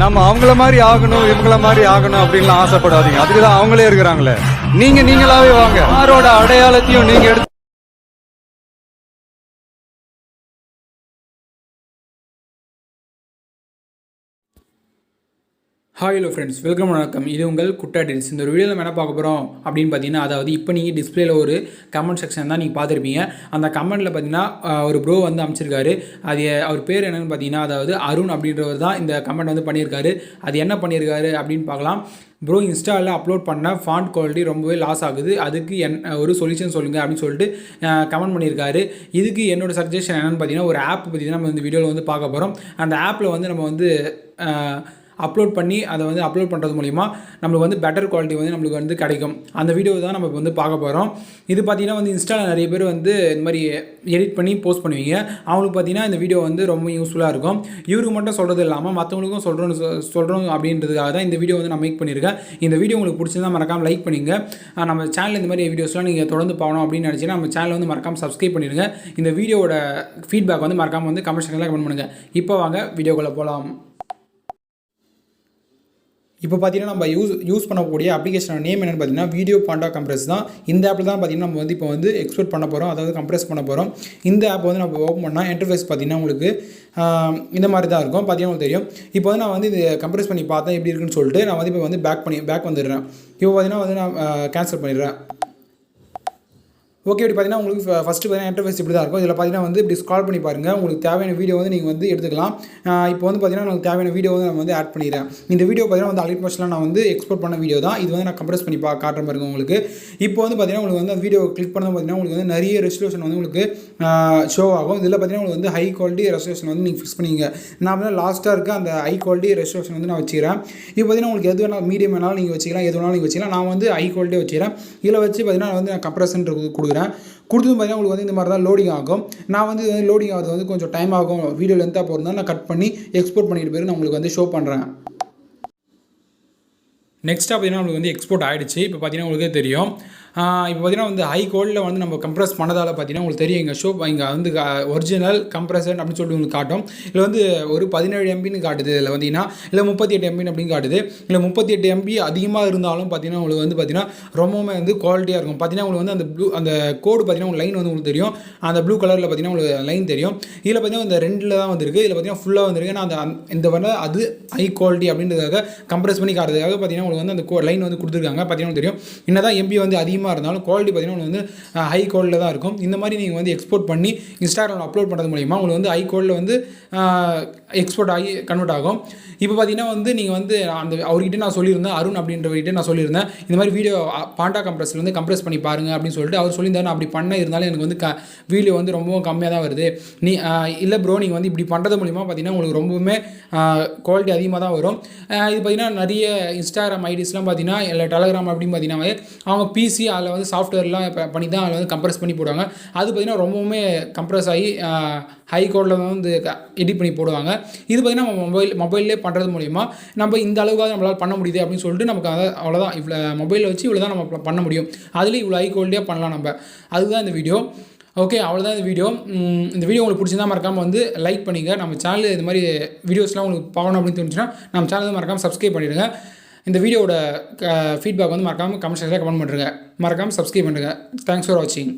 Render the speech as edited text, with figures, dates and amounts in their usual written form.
நம்ம அவங்கள மாதிரி ஆகணும் இவங்கள மாதிரி ஆகணும் அப்படின்லாம் ஆசைப்படாதீங்க. அதுக்கு தான் அவங்களே இருக்கிறாங்களே. நீங்களாவே வாங்க. யாரோட அடையாளத்தையும் நீங்க எடுத்து ஹாய் ஹலோ ஃப்ரெண்ட்ஸ், வெல்கம் வணக்கம். இது உங்கள் குட்டா editz. இந்த ஒரு வீடியோவில் நம்ம என்ன பார்க்க போகிறோம் அப்படின்னு பார்த்தீங்கன்னா, அதாவது இப்போ நீங்கள் டிஸ்பிளேல ஒரு கமெண்ட் செக்ஷன் தான் நீங்கள் பார்த்துருப்பீங்க. அந்த கமெண்ட்டில் பார்த்தீங்கன்னா ஒரு ப்ரோ வந்து அமைச்சிருக்காரு. அது அவர் பேர் என்னென்னு பார்த்தீங்கன்னா, அதாவது அருண் அப்படின்றவர் தான் இந்த கமெண்ட் வந்து பண்ணியிருக்காரு. அது என்ன பண்ணியிருக்காரு அப்படின்னு பார்க்கலாம். ப்ரோ, இன்ஸ்டாவில் அப்லோட் பண்ண ஃபாண்ட் குவாலிட்டி ரொம்பவே லாஸ் ஆகுது, அதுக்கு ஒரு சொல்யூஷன் சொல்லுங்கள் அப்படின்னு சொல்லிட்டு கமெண்ட் பண்ணியிருக்காரு. இதுக்கு என்னோடய சஜஷன் என்னென்னு பார்த்தீங்கன்னா, ஒரு ஆப் பற்றி தான் நம்ம இந்த வீடியோவில் வந்து பார்க்க போகிறோம். அந்த ஆப்பில் வந்து நம்ம வந்து அப்லோட் பண்ணி அதை வந்து அப்லோட் பண்ணுறது மூலிமா நம்மளுக்கு வந்து பெட்டர் குவாலிட்டி வந்து நம்மளுக்கு வந்து கிடைக்கும். அந்த வீடியோ தான் நம்ம வந்து பார்க்க போகிறோம். இது பார்த்திங்கன்னா வந்து இன்ஸ்டாவில் நிறைய பேர் வந்து இந்த மாதிரி எடிட் பண்ணி போஸ்ட் பண்ணுவீங்க. அவங்களுக்கு பார்த்திங்கன்னா இந்த வீடியோ வந்து ரொம்ப யூஸ்ஃபுல்லாக இருக்கும். இவருக்கு மட்டும் சொல்கிறது இல்லாமல் மற்றவங்களுக்கும் சொல்கிறோம் அப்படின்றதுக்காக தான் இந்த வீடியோ வந்து நான் மேக் பண்ணியிருக்கேன். இந்த வீடியோ உங்களுக்கு பிடிச்சிருந்தா மறக்காமல் லைக் பண்ணிங்க. நம்ம சேனல் இந்த மாதிரி வீடியோஸ்லாம் நீங்கள் தொடர்ந்து பார்க்கணும் அப்படின்னு நினச்சிங்கன்னா நம்ம சேனல் வந்து மறக்காமல் சப்ஸ்கிரைப் பண்ணிடுங்க. இந்த வீடியோட ஃபீட்பேக் வந்து மறக்காமல் வந்து கமெண்ட் செக்ஷனில் கமெண்ட் பண்ணுங்கள். இப்போ வாங்க வீடியோக்குள்ளே போகலாம். இப்போ பார்த்தீங்கன்னா நம்ம யூஸ் பண்ணக்கூடிய அப்ளிகேஷனோட நேம் என்னென்னு பார்த்தீங்கன்னா வீடியோ பாண்டா கம்ப்ரஸ் தான். இந்த ஆப்பில் தான் பார்த்தீங்கன்னா நம்ம வந்து இப்போ வந்து எக்ஸ்போர்ட் பண்ண போகிறோம், அதாவது கம்ப்ரஸ் பண்ண போகிறோம். இந்த ஆப் வந்து நம்ம ஓப்பன் பண்ணால் இன்டர்ஃபேஸ் பார்த்தீங்கன்னா உங்களுக்கு இந்த மாதிரி தான் இருக்கும். பார்த்தீங்கன்னா உங்களுக்கு தெரியும். இப்போ வந்து நான் வந்து இது கம்ப்ரஸ் பண்ணி பார்த்தேன் எப்படி இருக்குன்னு சொல்லிட்டு நான் வந்து இப்போ வந்து பேக் வந்துடுறேன். இப்போ பார்த்தீங்கன்னா வந்து நான் கேன்சல் பண்ணிடுறேன். ஓகே, இப்படி பார்த்தீங்கன்னா உங்களுக்கு ஃபஸ்ட்டு பார்த்தீங்கன்னா இன்டர்ஃபேஸ் இப்படி தான் இருக்கும். இதில் பார்த்தீங்கன்னா வந்து இப்படி ஸ்க்ரால் பண்ணி பாருங்கள். உங்களுக்கு தேவையான வீடியோ வந்து நீங்கள் வந்து எடுத்துக்கலாம். இப்போ வந்து பார்த்தீங்கன்னா உங்களுக்கு தேவையான வீடியோ வந்து நான் வந்து ஆட் பண்ணிடுறேன். இந்த வீடியோ பார்த்தீங்கன்னா வந்து அலைட் மோஷனில் நான் வந்து எக்ஸ்போர்ட் பண்ண வீடியோ தான். இது வந்து நான் கம்ப்ரஸ் பண்ணி காட்டுற பாருங்க உங்களுக்கு. இப்போ வந்து பார்த்தீங்கன்னா உங்களுக்கு வந்து வீடியோ கிளிக் பண்ண பார்த்தீங்கன்னா உங்களுக்கு வந்து நிறைய ரெசல்யூஷன் வந்து உங்களுக்கு ஷோ ஆகும். இதில் பார்த்தீங்கன்னா உங்களுக்கு வந்து ஹை குவாலிட்டி ரெசல்யூஷன் வந்து நீங்கள் ஃபிக்ஸ் பண்ணிங்க. நான் வந்து லாஸ்ட்டாக இருக்க அந்த ஹை குவாலிட்டி ரெசல்யூஷன் வந்து நான் வச்சுக்கிறேன். இப்போ பார்த்தீங்கன்னா உங்களுக்கு எது வேணாலும் மீடியம் வேணாலும் நீங்கள் வச்சுக்கலாம், எது வேணாலும் நீங்கள் வச்சுக்கலாம். நான் வந்து ஹை குவாலிட்டி வச்சுக்கிறேன். இதில் வச்சு பார்த்தீங்கன்னா வந்து நான் கம்ப்ரஷன் கொடுத்துட்டு பார்த்தீங்கன்னா உங்களுக்கு வந்து இந்த மாதிரி தான் லோடிங் ஆகும். நான் வந்து லோடிங் ஆகிறது வந்து கொஞ்சம் டைம் ஆகும், வீடியோ லென்த்தாக போகிறதுனால நான் கட் பண்ணி எக்ஸ்போர்ட் பண்ணிட்டு போய் நான் உங்களுக்கு வந்து ஷோ பண்ணுறேன். நெக்ஸ்ட்டாக பார்த்தீங்கன்னா உங்களுக்கு வந்து எக்ஸ்போர்ட் ஆகிடுச்சு. இப்போ பார்த்தீங்கன்னா உங்களுக்கே தெரியும். இப்போ பார்த்தீங்கன்னா வந்து ஹை கோல்டில் வந்து நம்ம கம்ப்ரஸ் பண்ணதால் பார்த்தீங்கன்னா உங்களுக்கு தெரியும் இங்கே இங்கே வந்து ஒரிஜினல் கம்ப்ரஸர் அப்படின்னு சொல்லிட்டு உங்களுக்கு காட்டும். இதில் வந்து ஒரு 17 MBன்னு காட்டுது. இதில் பார்த்தீங்கன்னா இல்லை 38 MB அப்படின்னு காட்டுது. இல்லை 38 MB அதிகமாக இருந்தாலும் பார்த்தீங்கன்னா உங்களுக்கு வந்து பார்த்தீங்கன்னா ரொம்பவுமே வந்து குவாலிட்டியாக இருக்கும். பார்த்தீங்கன்னா உங்களுக்கு வந்து அந்த கோடு பார்த்தீங்கன்னா உங்களுக்கு லைன் வந்து உங்களுக்கு தெரியும். அந்த ப்ளூ கலரில் பார்த்தீங்கன்னா உங்களுக்கு லைன் தெரியும். இதில் பார்த்தீங்கன்னா இந்த ரெண்டில் தான் வந்துருக்கு. இதில் பார்த்தீங்கன்னா ஃபுல்லாக வந்துருக்கு. நான் இந்த வந்து அது ஹை குவாலிட்டி அப்படின்றதுக்காக கம்ப்ரஸ் பண்ணி காட்டுறதுக்காக பார்த்தீங்கன்னா உங்களுக்கு வந்து அந்த லைன் வந்து கொடுத்துருக்காங்க. பார்த்தீங்கன்னா தெரியும். என்னதான் எம்பி வந்து அதிகமாக இருந்தாலும் குவாலிட்டி பார்த்தீங்கன்னா உங்களுக்கு வந்து ஹை குவாலிட்டியில் தான் இருக்கும். இந்த மாதிரி நீங்கள் வந்து எக்ஸ்போர்ட் பண்ணி இன்ஸ்டாகிராமில் அப்லோட் பண்ணுறது மூலிமா உங்களுக்கு வந்து ஹை குவாலிட்டியில் வந்து எக்ஸ்போர்ட் ஆகி கன்வெர்ட் ஆகும். இப்போ பார்த்தீங்கன்னா வந்து நீங்கள் வந்து அந்த அவர்கிட்ட நான் சொல்லியிருந்தேன், அருண் அப்படின்றவர்கிட்ட நான் சொல்லியிருந்தேன் இந்த மாதிரி வீடியோ பாண்டா கம்ப்ரஸில் வந்து கம்ப்ரஸ் பண்ணி பாருங்கள் அப்படின்னு சொல்லிட்டு அவர் சொல்லியிருந்தார். நான் அப்படி பண்ண இருந்தாலும் எனக்கு வந்து வீடியோ வந்து ரொம்பவும் கம்மியாக தான் வருது. இல்லை ப்ரோ, நீங்கள் வந்து இப்படி பண்ணுறது மூலிமா பார்த்தீங்கன்னா உங்களுக்கு ரொம்பவுமே குவாலிட்டி அதிகமாக தான் வரும். இது பார்த்தீங்கன்னா நிறைய இன்ஸ்டாகிராம் ஐடிஸ்லாம் பார்த்தீங்கன்னா இல்லை டெலகிராம் அப்படின்னு பார்த்தீங்கன்னா அவங்க பிசி அதில் வந்து சாஃப்ட்வேர்லாம் பண்ணி தான் அதில் வந்து கம்ப்ரஸ் பண்ணி போடுவாங்க. அது பார்த்திங்கன்னா ரொம்பவுமே கம்ப்ரஸ் ஆகி ஹை கோடில் வந்து எடிட் பண்ணி போடுவாங்க. இது பார்த்திங்கன்னா நம்ம மொபைல்லே பண்ணுறது மூலிமா நம்ம இந்த அளவுக்காக நம்மளால் பண்ண முடியுது அப்படின்னு சொல்லிட்டு நமக்கு அவ்வளோதான். இவ்வளோ மொபைலில் வச்சு இவ்வளோ தான் நம்ம பண்ண முடியும். அதுலேயும் இவ்வளோ ஹை குவாலிட்டியாக பண்ணலாம் நம்ம. அதுதான் இந்த வீடியோ. ஓகே, அவ்வளோதான் இந்த வீடியோ. இந்த வீடியோ உங்களுக்கு பிடிச்சிருந்தா மறக்காமல் வந்து லைக் பண்ணிங்க. நம்ம சேனல் இந்த மாதிரி வீடியோஸ்லாம் உங்களுக்கு பார்க்கணும் அப்படின்னு தோணுச்சுன்னா நம்ம சேனல் வந்து மறக்காமல் சப்ஸ்கிரைப் பண்ணிவிடுங்க. இந்த வீடியோட ஃபீட்பேக் வந்து மறக்காமல் கமெண்ட் செக்ஷனில் கமெண்ட் பண்ணுறேங்க. மறக்காமல் சப்ஸ்கிரைப் பண்ணுங்கள். தேங்க்ஸ் ஃபார் வாட்சிங்.